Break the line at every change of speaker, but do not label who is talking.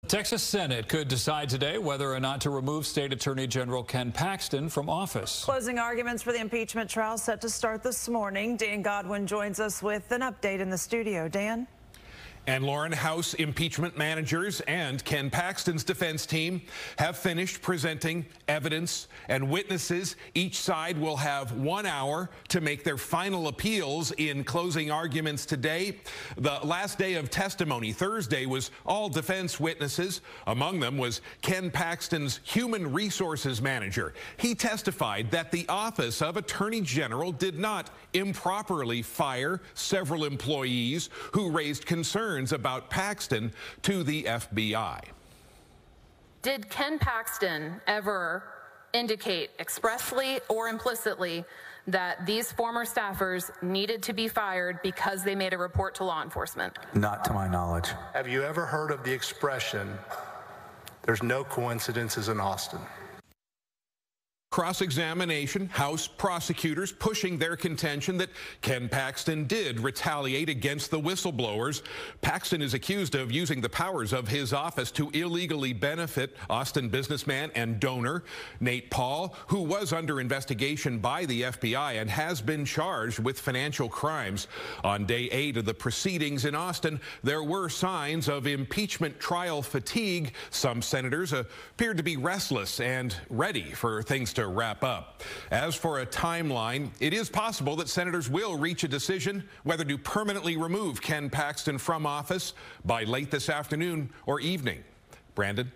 Texas Senate could decide today whether or not to remove State Attorney General Ken Paxton from office.
Closing arguments for the impeachment trial set to start this morning. Dan Godwin joins us with an update in the studio. Dan?
And Lauren, House impeachment managers and Ken Paxton's defense team have finished presenting evidence and witnesses. Each side will have 1 hour to make their final appeals in closing arguments today. The last day of testimony, Thursday, was all defense witnesses. Among them was Ken Paxton's human resources manager. He testified that the Office of Attorney General did not improperly fire several employees who raised concerns about Paxton to the FBI.
Did Ken Paxton ever indicate expressly or implicitly that these former staffers needed to be fired because they made a report to law enforcement?
Not to my knowledge.
Have you ever heard of the expression, "There's no coincidences in Austin"?
Cross-examination, House prosecutors pushing their contention that Ken Paxton did retaliate against the whistleblowers. Paxton is accused of using the powers of his office to illegally benefit Austin businessman and donor Nate Paul, who was under investigation by the FBI and has been charged with financial crimes. On day 8 of the proceedings in Austin, there were signs of impeachment trial fatigue. Some senators appeared to be restless and ready for things to wrap up. As for a timeline, it is possible that senators will reach a decision whether to permanently remove Ken Paxton from office by late this afternoon or evening. Brandon?